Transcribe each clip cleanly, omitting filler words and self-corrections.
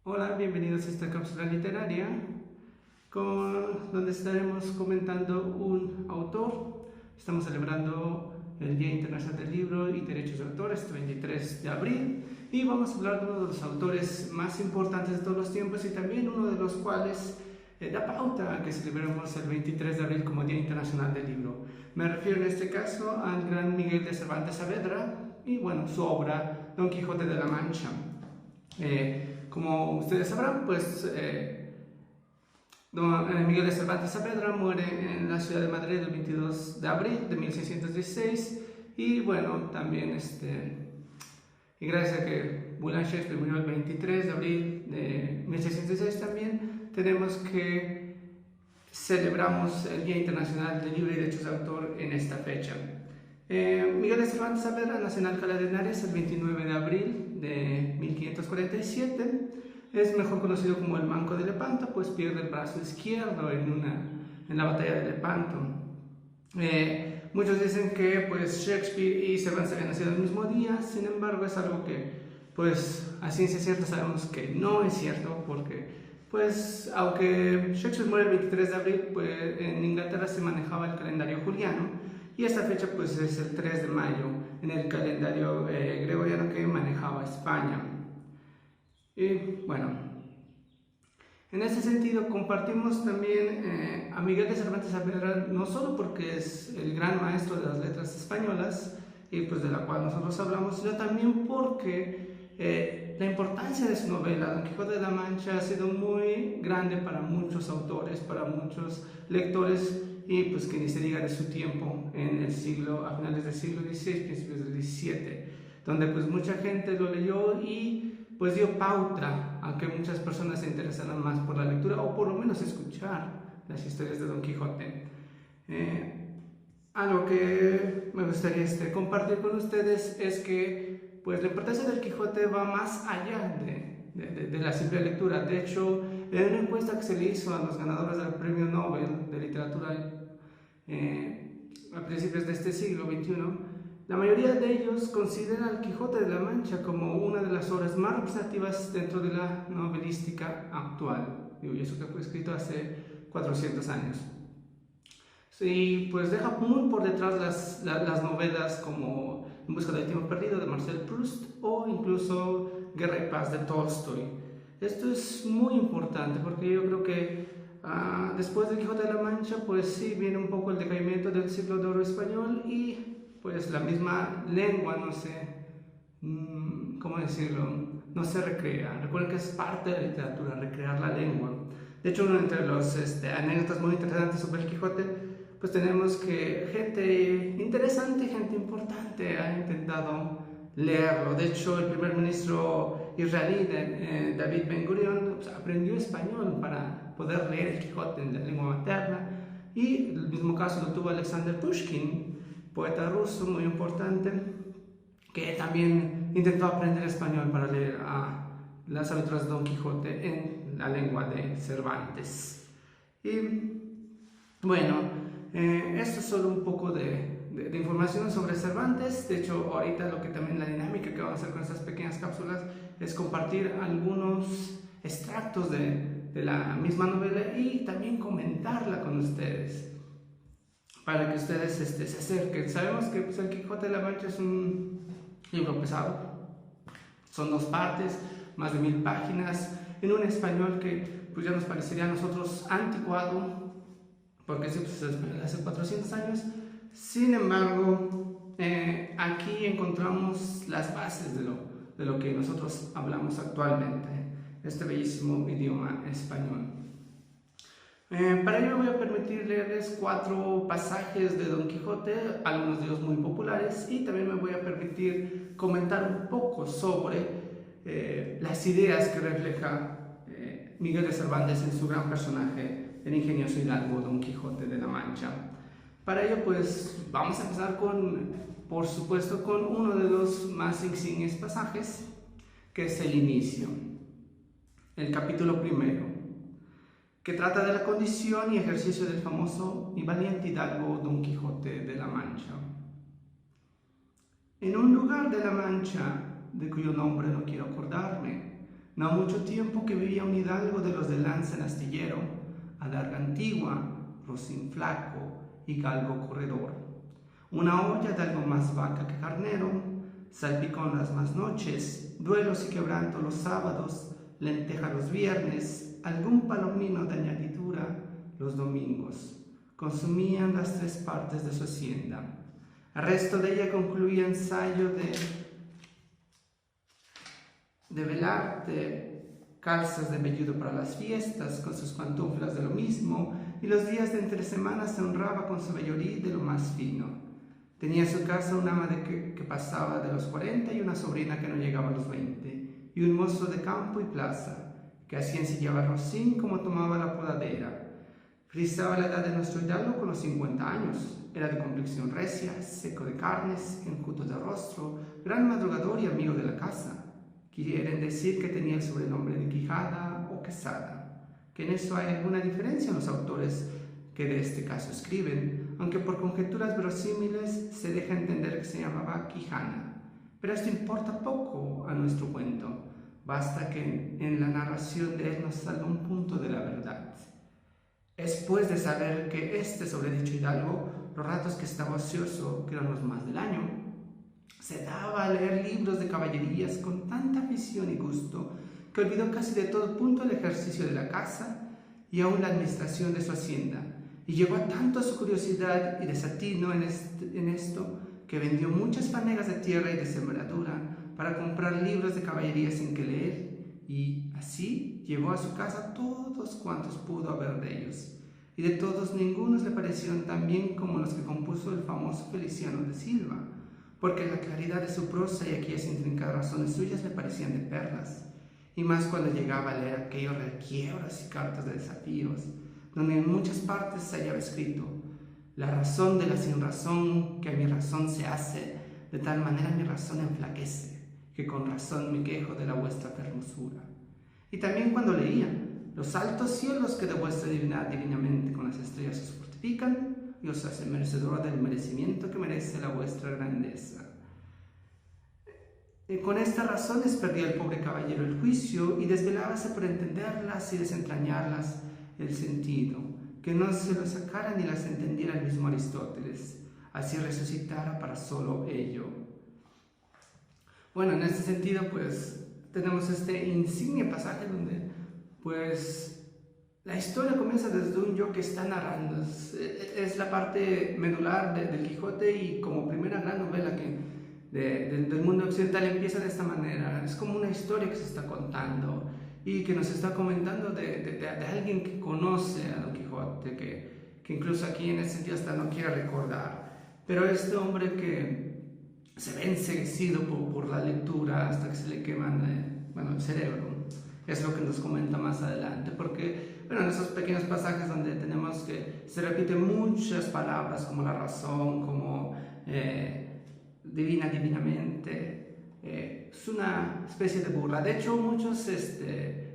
Hola, bienvenidos a esta cápsula literaria donde estaremos comentando un autor. Estamos celebrando el Día Internacional del Libro y Derechos de Autor, este 23 de abril, y vamos a hablar de uno de los autores más importantes de todos los tiempos y también uno de los cuales da pauta a que celebremos el 23 de abril como Día Internacional del Libro. Me refiero en este caso al gran Miguel de Cervantes Saavedra y bueno, su obra Don Quijote de la Mancha. Como ustedes sabrán, pues don Miguel de Cervantes Saavedra muere en la ciudad de Madrid el 22 de abril de 1616 y bueno, también y gracias a que William Shakespeare murió el 23 de abril de 1616 también tenemos que celebramos el Día Internacional del Libro y Derechos de Autor en esta fecha. Miguel de Cervantes Saavedra nació en Alcalá de Henares el 29 de abril de 1547. Es mejor conocido como el Manco de Lepanto, pues pierde el brazo izquierdo en la batalla de Lepanto. Muchos dicen que pues, Shakespeare y Cervantes habían nacido el mismo día, sin embargo es algo que pues, a ciencia cierta sabemos que no es cierto, porque pues, aunque Shakespeare muere el 23 de abril, pues, en Inglaterra se manejaba el calendario juliano, y esta fecha pues, es el 3 de mayo en el calendario gregoriano que manejaba España. Y bueno, en ese sentido compartimos también a Miguel de Cervantes Saavedra, no solo porque es el gran maestro de las letras españolas, y pues de la cual nosotros hablamos, sino también porque la importancia de su novela, Don Quijote de la Mancha, ha sido muy grande para muchos autores, para muchos lectores, y pues que ni se diga de su tiempo a finales del siglo XVI, principios del XVII, donde pues mucha gente lo leyó y pues dio pauta a que muchas personas se interesaran más por la lectura o por lo menos escuchar las historias de Don Quijote. Algo que me gustaría compartir con ustedes es que pues, la importancia del Quijote va más allá de la simple lectura. De hecho, en una encuesta que se le hizo a los ganadores del Premio Nobel de Literatura a principios de este siglo XXI, la mayoría de ellos consideran al Quijote de la Mancha como una de las obras más representativas dentro de la novelística actual. Y eso que fue escrito hace 400 años. Y pues deja muy por detrás las novelas como En busca del tiempo perdido de Marcel Proust o incluso Guerra y paz de Tolstoy. Esto es muy importante porque yo creo que después del Quijote de la Mancha pues sí viene un poco el decaimiento del siglo de oro español y pues la misma lengua no no se recrea. Recuerden que es parte de la literatura, recrear la lengua. De hecho, entre los anécdotas muy interesantes sobre el Quijote, pues tenemos que gente interesante, gente importante ha intentado leerlo. De hecho, el primer ministro israelí, David Ben Gurion, pues, aprendió español para poder leer el Quijote en la lengua materna. Y el mismo caso lo tuvo Alexander Pushkin, poeta ruso muy importante, que también intentó aprender español para leer las aventuras de Don Quijote en la lengua de Cervantes. Y bueno, esto es solo un poco de información sobre Cervantes. De hecho, ahorita la dinámica que vamos a hacer con estas pequeñas cápsulas es compartir algunos extractos de la misma novela y también comentarla con ustedes, para que ustedes se acerquen. Sabemos que pues, el Quijote de la Mancha es un libro pesado, son 2 partes, más de 1000 páginas, en un español que pues, ya nos parecería a nosotros anticuado, porque sí, pues, hace 400 años. Sin embargo, aquí encontramos las bases de lo que nosotros hablamos actualmente, este bellísimo idioma español. Para ello me voy a permitir leerles 4 pasajes de Don Quijote, algunos de ellos muy populares, y también me voy a permitir comentar un poco sobre las ideas que refleja Miguel de Cervantes en su gran personaje, el ingenioso hidalgo Don Quijote de la Mancha. Para ello pues vamos a empezar por supuesto, con uno de los más insignes pasajes, que es el inicio, el capítulo primero, que trata de la condición y ejercicio del famoso y valiente hidalgo Don Quijote de la Mancha. En un lugar de la Mancha, de cuyo nombre no quiero acordarme, No ha mucho tiempo que vivía un hidalgo de los de lanza en astillero, adarga antigua, rocín flaco y galgo corredor. Una olla de algo más vaca que carnero, salpicón las más noches, duelos y quebranto los sábados, lenteja los viernes, algún palomino de añadidura los domingos. Consumían las 3 partes de su hacienda. El resto de ella concluía ensayo de velarte, calzas de velludo para las fiestas, con sus pantuflas de lo mismo, y los días de entre semana se honraba con su vellorí de lo más fino. Tenía en su casa un ama que pasaba de los 40 y una sobrina que no llegaba a los 20, y un mozo de campo y plaza, que así ensillaba rocín como tomaba la podadera. Frisaba la edad de nuestro hidalgo con los 50 años. Era de complexión recia, seco de carnes, enjuto de rostro, gran madrugador y amigo de la casa. Quieren decir que tenía el sobrenombre de Quijada o Quesada, que en eso hay alguna diferencia en los autores que de este caso escriben, aunque por conjeturas verosímiles se deja entender que se llamaba Quijana. Pero esto importa poco a nuestro cuento, basta que en la narración de él nos salga un punto de la verdad. Es pues de saber que este sobredicho hidalgo, los ratos que estaba ocioso, que eran los más del año, se daba a leer libros de caballerías con tanta afición y gusto que olvidó casi de todo punto el ejercicio de la casa y aún la administración de su hacienda, y llegó a tanto su curiosidad y desatino en esto que vendió muchas fanegas de tierra y de sembradura para comprar libros de caballerías en que leer, y así llevó a su casa todos cuantos pudo haber de ellos, y de todos ningunos le parecieron tan bien como los que compuso el famoso Feliciano de Silva, porque la claridad de su prosa y aquellas intrincadas razones suyas le parecían de perlas, y más cuando llegaba a leer aquellos requiebros y cartas de desafíos, donde en muchas partes se hallaba escrito: la razón de la sinrazón que a mi razón se hace, de tal manera mi razón enflaquece, que con razón me quejo de la vuestra fermosura. Y también cuando leía: los altos cielos que de vuestra divinidad divinamente con las estrellas os fortifican, y os hace merecedor del merecimiento que merece la vuestra grandeza. Con estas razones perdía el pobre caballero el juicio y desvelábase por entenderlas y desentrañarlas el sentido, que no se lo sacara ni las entendiera el mismo Aristóteles, así resucitara para solo ello. Bueno, en este sentido, pues, tenemos este insigne pasaje donde, pues, la historia comienza desde un yo que está narrando. Es la parte medular del Quijote, y como primera gran novela del mundo occidental empieza de esta manera. Es como una historia que se está contando y que nos está comentando de alguien que conoce a Don Quijote, que incluso aquí en ese sentido hasta no quiere recordar. Pero este hombre que se ve enceguecido por la lectura hasta que se le queman el cerebro. Es lo que nos comenta más adelante, porque en esos pequeños pasajes donde tenemos que se repiten muchas palabras como la razón, como divinamente, es una especie de burla. De hecho, muchos,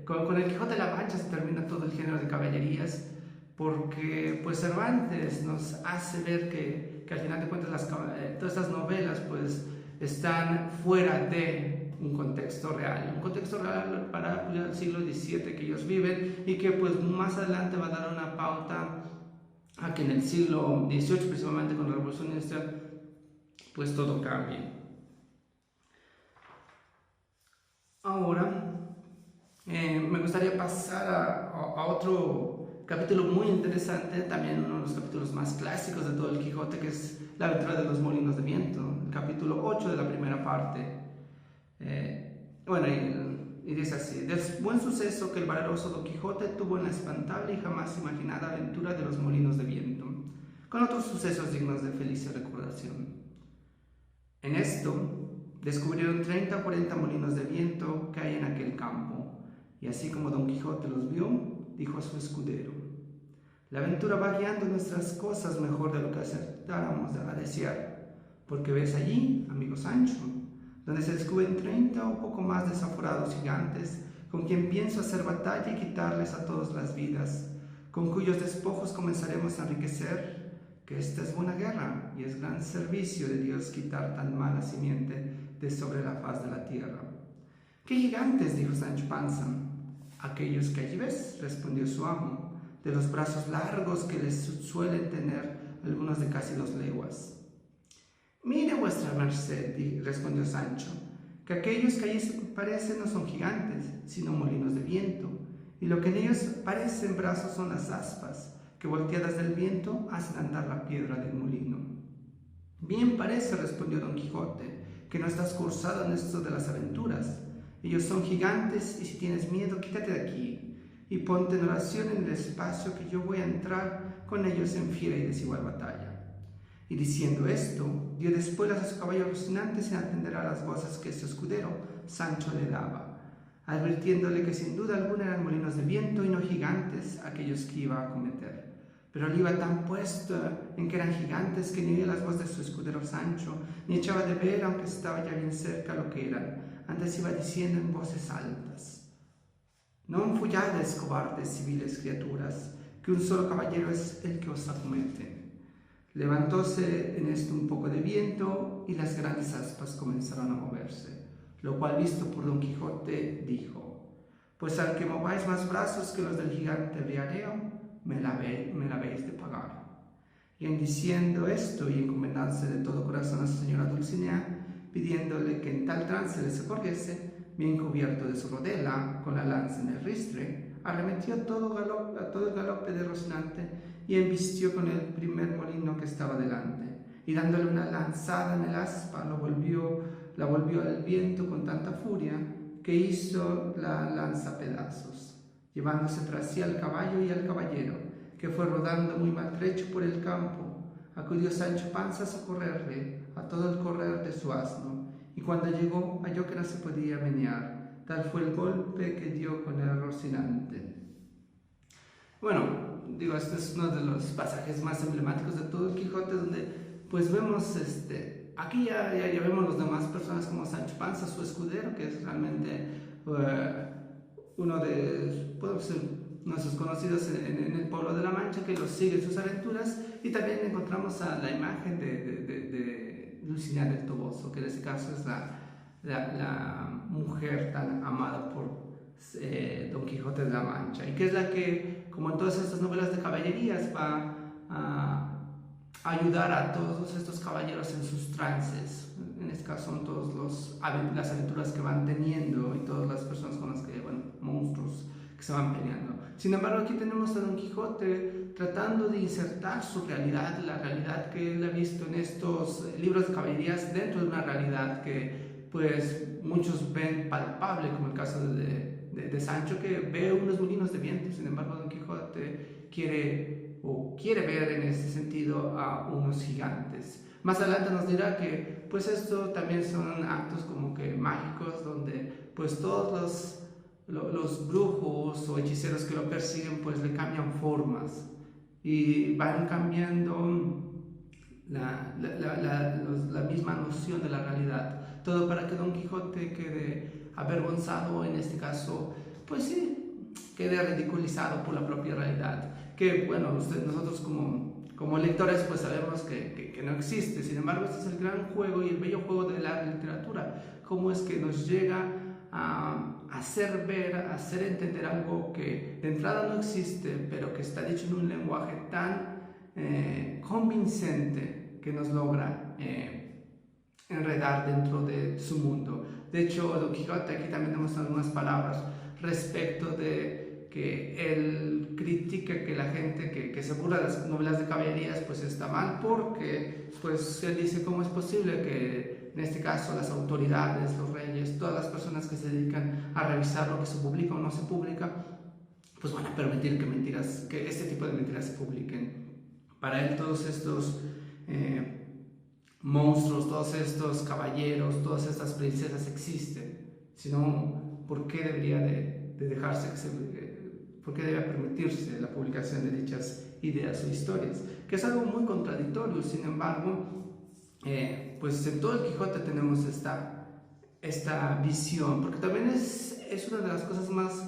con el Quijote de la Mancha se termina todo el género de caballerías, porque pues Cervantes nos hace ver que al final de cuentas todas estas novelas pues están fuera de un contexto real para el siglo XVII que ellos viven, y que pues más adelante va a dar una pauta a que en el siglo XVIII, principalmente con la Revolución Industrial, pues todo cambie. Ahora me gustaría pasar a otro capítulo muy interesante, también uno de los capítulos más clásicos de todo el Quijote, que es la aventura de los molinos de viento, el capítulo 8 de la primera parte. Y dice así: del buen suceso que el valeroso Don Quijote tuvo en la espantable y jamás imaginada aventura de los molinos de viento, con otros sucesos dignos de feliz recordación. En esto descubrieron 30 o 40 molinos de viento que hay en aquel campo, y así como Don Quijote los vio, dijo a su escudero: la aventura va guiando nuestras cosas mejor de lo que acertáramos a desear, porque ves allí, amigo Sancho, donde se descubren 30 o poco más desaforados gigantes, con quien pienso hacer batalla y quitarles a todos las vidas, con cuyos despojos comenzaremos a enriquecer, que esta es buena guerra, y es gran servicio de Dios quitar tan mala simiente de sobre la faz de la tierra. ¿Qué gigantes?, dijo Sancho Panza. Aquellos que allí ves, respondió su amo, de los brazos largos que les suelen tener algunos de casi 2 leguas. Mire vuestra merced, respondió Sancho, que aquellos que allí parecen no son gigantes, sino molinos de viento, y lo que en ellos parecen brazos son las aspas, que volteadas del viento hacen andar la piedra del molino. Bien parece, respondió Don Quijote, que no estás cursado en esto de las aventuras. Ellos son gigantes, y si tienes miedo, quítate de aquí, y ponte en oración en el espacio que yo voy a entrar con ellos en fiera y desigual batalla. Y diciendo esto, dio de espuelas a su caballo Rocinante sin atender a las voces que su escudero Sancho le daba, advirtiéndole que sin duda alguna eran molinos de viento y no gigantes aquellos que iba a acometer. Pero él iba tan puesto en que eran gigantes que ni oía las voces de su escudero Sancho, ni echaba de ver, aunque estaba ya bien cerca, lo que eran. Antes iba diciendo en voces altas: «Non fullades, cobardes civiles criaturas, que un solo caballero es el que os acomete». Levantóse en esto un poco de viento y las grandes aspas comenzaron a moverse, lo cual, visto por Don Quijote, dijo: «Pues al que mováis más brazos que los del gigante Briareo, me la habéis de pagar». Y en diciendo esto y encomendándose de todo corazón a su señora Dulcinea, pidiéndole que en tal trance le socorriese, bien cubierto de su rodela, con la lanza en el ristre, arremetió a todo el galope de Rocinante y embistió con el primer molino que estaba delante, y dándole una lanzada en el aspa, la volvió al viento con tanta furia que hizo la lanza pedazos, llevándose tras sí al caballo y al caballero, que fue rodando muy maltrecho por el campo. Acudió Sancho Panza a socorrerle a todo el correr de su asno, y cuando llegó halló que no se podía menear, tal fue el golpe que dio con el Rocinante. Bueno, digo, este es uno de los pasajes más emblemáticos de todo el Quijote, donde pues vemos, aquí ya vemos los demás personas como Sancho Panza, su escudero, que es realmente uno de nuestros conocidos en el pueblo de La Mancha, que los sigue en sus aventuras, y también encontramos a la imagen de Dulcinea del Toboso, que en este caso es la mujer tan amada por Don Quijote de la Mancha, y que es la que, como en todas estas novelas de caballerías, va a ayudar a todos estos caballeros en sus trances. En este caso son todas las aventuras que van teniendo y todas las personas con las que, bueno, monstruos que se van peleando. Sin embargo, aquí tenemos a Don Quijote tratando de insertar su realidad, la realidad que él ha visto en estos libros de caballerías, dentro de una realidad que pues muchos ven palpable, como el caso de Sancho, que ve unos molinos de viento. Sin embargo, Don Quijote quiere ver en este sentido a unos gigantes. Más adelante nos dirá que pues esto también son actos como que mágicos, donde pues todos los brujos o hechiceros que lo persiguen pues le cambian formas y van cambiando la misma noción de la realidad, todo para que Don Quijote quede avergonzado, en este caso pues sí, quede ridiculizado por la propia realidad, que bueno, nosotros como lectores pues sabemos que no existe. Sin embargo, este es el gran juego y el bello juego de la literatura, cómo es que nos llega a hacer ver, a hacer entender algo que de entrada no existe, pero que está dicho en un lenguaje tan convincente que nos logra enredar dentro de su mundo. De hecho, Don Quijote aquí también tenemos algunas palabras respecto de que él critica que la gente que se burla de las novelas de caballerías pues está mal, porque pues él dice cómo es posible que en este caso las autoridades, los reyes, todas las personas que se dedican a revisar lo que se publica o no se publica, pues van a permitir que este tipo de mentiras se publiquen. Para él todos estos monstruos, todos estos caballeros, todas estas princesas existen, sino ¿por qué debería de dejarse por qué debe permitirse la publicación de dichas ideas o historias? Que es algo muy contradictorio. Sin embargo, pues en todo el Quijote tenemos esta visión, porque también es una de las cosas más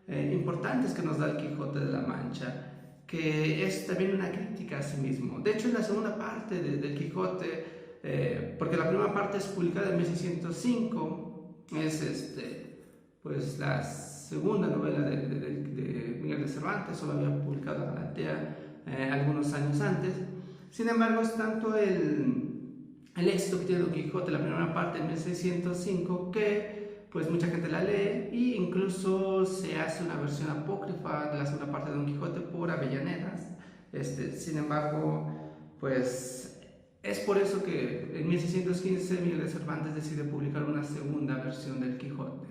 importantes que nos da el Quijote de la Mancha, que es también una crítica a sí mismo. De hecho, en la segunda parte del Quijote, porque la primera parte es publicada en 1605, es pues la segunda novela de Miguel de Cervantes, solo había publicado Galatea algunos años antes. Sin embargo, es tanto el éxito que tiene Don Quijote, la primera parte en 1605, que pues mucha gente la lee e incluso se hace una versión apócrifa de la segunda parte de Don Quijote por Avellaneda. Sin embargo, pues es por eso que en 1615 Miguel de Cervantes decide publicar una segunda versión del Quijote,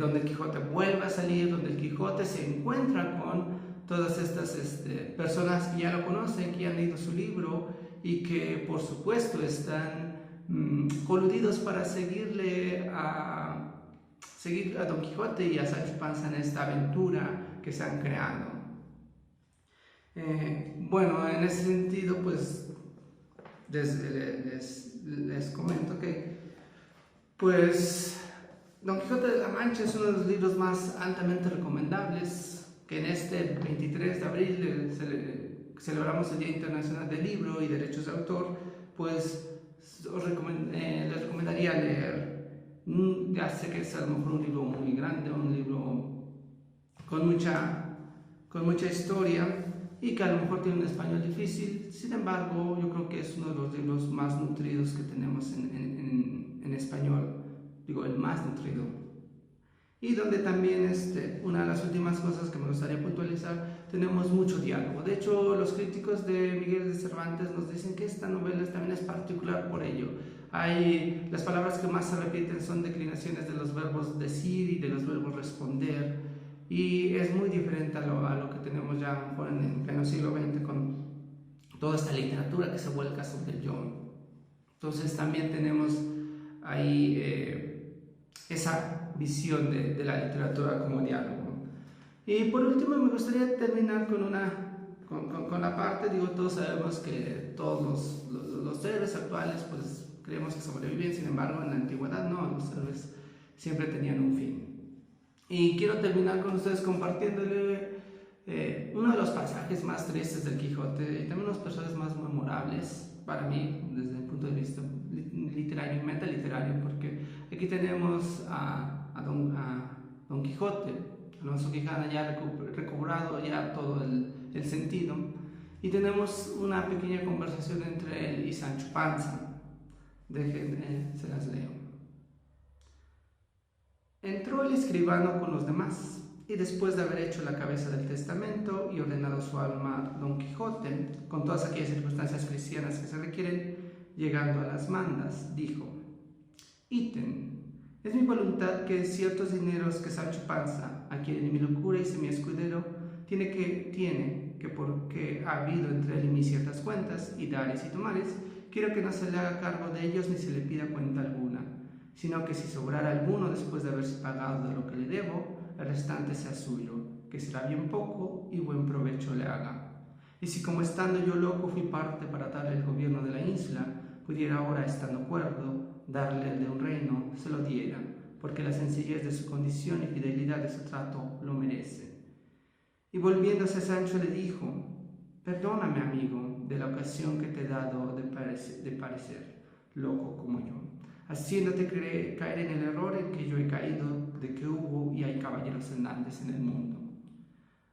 donde el Quijote vuelve a salir, donde el Quijote se encuentra con todas estas personas que ya lo conocen, que ya han leído su libro y que por supuesto están coludidos para seguir a Don Quijote y a Sancho Panza en esta aventura que se han creado. Bueno, en ese sentido, pues les comento que pues Don Quijote de la Mancha es uno de los libros más altamente recomendables, que en este 23 de abril celebramos el Día Internacional del Libro y Derechos de Autor, pues les recomendaría leer. Ya sé que es a lo mejor un libro muy grande, un libro con mucha historia y que a lo mejor tiene un español difícil. Sin embargo, yo creo que es uno de los libros más nutridos que tenemos en español, digo, el más nutrido. Y donde también, una de las últimas cosas que me gustaría puntualizar, tenemos mucho diálogo. De hecho, los críticos de Miguel de Cervantes nos dicen que esta novela también es particular por ello. Las palabras que más se repiten son declinaciones de los verbos decir y de los verbos responder, y es muy diferente a lo que tenemos ya en pleno siglo XX con toda esta literatura que se vuelca sobre el yo. Entonces también tenemos ahí esa visión de la literatura como diálogo. Y por último me gustaría terminar con la parte, digo, todos sabemos que todos los héroes actuales pues creemos que sobreviven, sin embargo en la antigüedad no, los héroes siempre tenían un fin. Y quiero terminar con ustedes compartiéndole uno de los pasajes más tristes del Quijote y también los personajes más memorables para mí desde el punto de vista literario y metaliterario, porque aquí tenemos a Don Quijote, Alonso Quijana ya recobrado ya todo el sentido, y tenemos una pequeña conversación entre él y Sancho Panza. Se las leo. Entró el escribano con los demás, y después de haber hecho la cabeza del testamento y ordenado su alma Don Quijote, con todas aquellas circunstancias cristianas que se requieren, llegando a las mandas, dijo: Ítem, es mi voluntad que ciertos dineros que Sancho Panza, a quien mi locura hice mi escudero, tiene que porque ha habido entre él y mí ciertas cuentas, y dares y tomares, quiero que no se le haga cargo de ellos ni se le pida cuenta alguna, sino que si sobrara alguno después de haberse pagado de lo que le debo, el restante sea suyo, que será bien poco y buen provecho le haga. Y si como estando yo loco fui parte para darle el gobierno de la isla, pudiera ahora, estando cuerdo, darle el de un reino, se lo diera, porque la sencillez de su condición y fidelidad de su trato lo merece. Y volviéndose Sancho le dijo: Perdóname, amigo, de la ocasión que te he dado de parecer, loco como yo, haciéndote caer en el error en que yo he caído, de que hubo y hay caballeros andantes en el mundo.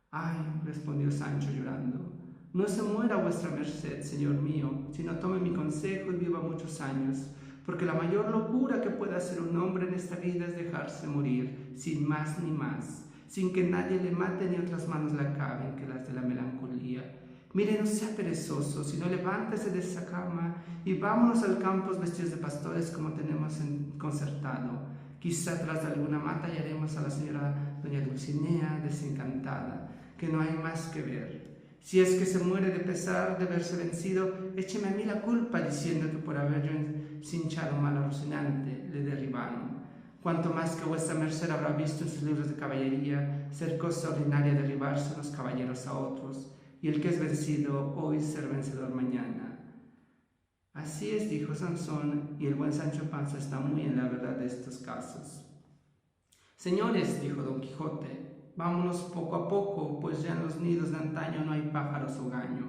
Ay, respondió Sancho llorando, no se muera vuestra merced, señor mío, sino tome mi consejo y viva muchos años, porque la mayor locura que puede hacer un hombre en esta vida es dejarse morir, sin más ni más, sin que nadie le mate ni otras manos le acaben que las de la melancolía. Mire, no sea perezoso, sino levántese de esa cama y vámonos al campo vestidos de pastores como tenemos concertado. Quizá tras de alguna mata hallaremos a la señora doña Dulcinea desencantada, que no hay más que ver. Si es que se muere de pesar de verse vencido, écheme a mí la culpa diciendo que por haber yo cinchado mal a Rocinante le derribaron. Cuanto más que vuestra merced habrá visto en sus libros de caballería ser cosa ordinaria derribarse unos caballeros a otros, y el que es vencido hoy ser vencedor mañana. Así es, dijo Sansón, y el buen Sancho Panza está muy en la verdad de estos casos. Señores, dijo Don Quijote, vámonos poco a poco, pues ya en los nidos de antaño no hay pájaros o gaño.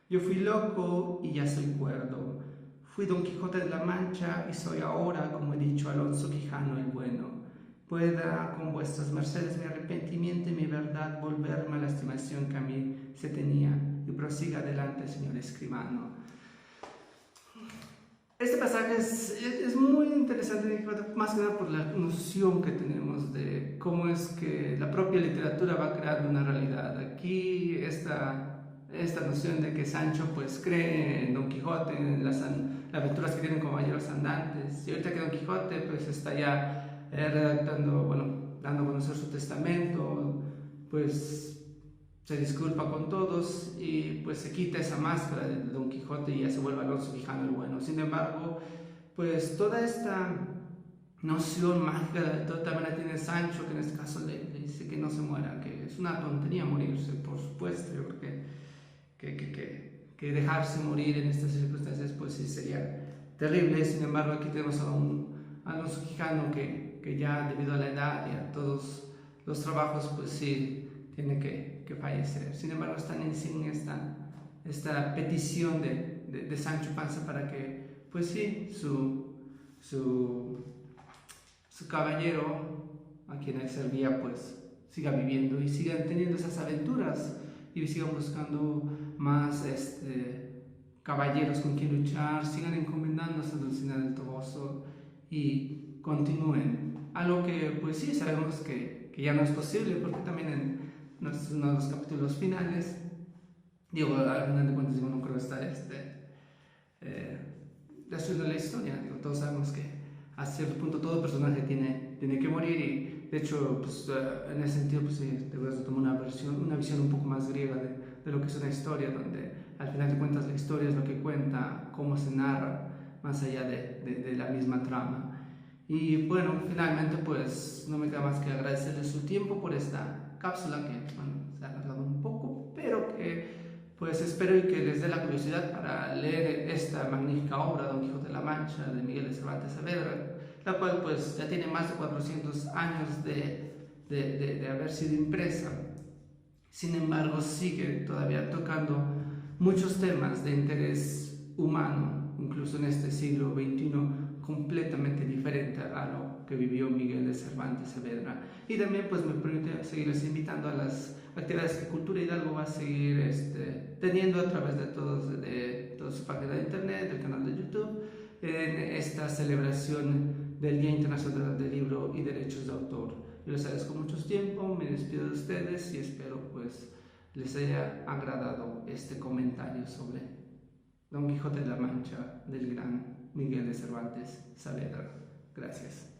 Yo fui loco y ya soy cuerdo. Fui Don Quijote de la Mancha y soy ahora, como he dicho, Alonso Quijano el bueno. pueda con vuestras mercedes mi arrepentimiento y mi verdad volverme a la estimación que a mí se tenía, y prosiga adelante, señor escribano. Este pasaje es muy interesante, más que nada por la noción que tenemos de cómo es que la propia literatura va creando una realidad. Aquí esta noción de que Sancho pues cree en Don Quijote, en las aventuras que tienen como caballeros andantes, y ahorita que Don Quijote pues está ya redactando, bueno, dando a conocer su testamento, pues se disculpa con todos y pues se quita esa máscara de Don Quijote y ya se vuelve Alonso Quijano el bueno. Sin embargo, pues toda esta noción mágica del todo también la tiene Sancho, que en este caso le dice que no se muera, que es una tontería morirse, por supuesto. Yo creo que dejarse morir en estas circunstancias pues sí sería terrible. Sin embargo, aquí tenemos a un Alonso Quijano que ya debido a la edad y a todos los trabajos pues sí tiene que fallecer. Sin embargo, están en sí esta petición de Sancho Panza para que, pues sí, su caballero, a quien él servía, pues siga viviendo y sigan teniendo esas aventuras y sigan buscando más caballeros con quien luchar, sigan encomendándose a Dulcinea del Toboso y continúen. Algo que, pues sí, sabemos que ya no es posible, porque también en uno de los capítulos finales, digo, al final de cuentas, digo, no creo estar destruyendo la historia. Digo, todos sabemos que a cierto punto todo personaje tiene que morir, y de hecho, pues, en ese sentido, pues sí, debemos tomar una visión un poco más griega de lo que es una historia, donde al final de cuentas la historia es lo que cuenta, cómo se narra, más allá de la misma trama. Y bueno, finalmente pues no me queda más que agradecerles su tiempo por esta cápsula que, bueno, se ha alargado un poco, pero que pues espero y que les dé la curiosidad para leer esta magnífica obra, Don Quijote de la Mancha, de Miguel de Cervantes Saavedra, la cual pues ya tiene más de 400 años de haber sido impresa. Sin embargo, sigue todavía tocando muchos temas de interés humano, incluso en este siglo XXI, completamente diferente a lo que vivió Miguel de Cervantes Saavedra. Y también pues me permite seguirles invitando a las actividades que Cultura Hidalgo va a seguir teniendo a través de toda su página de internet, del canal de YouTube, en esta celebración del Día Internacional del Libro y Derechos de Autor. Yo les agradezco mucho su tiempo, me despido de ustedes y espero pues les haya agradado este comentario sobre Don Quijote de la Mancha del gran Miguel de Cervantes Saavedra. Gracias.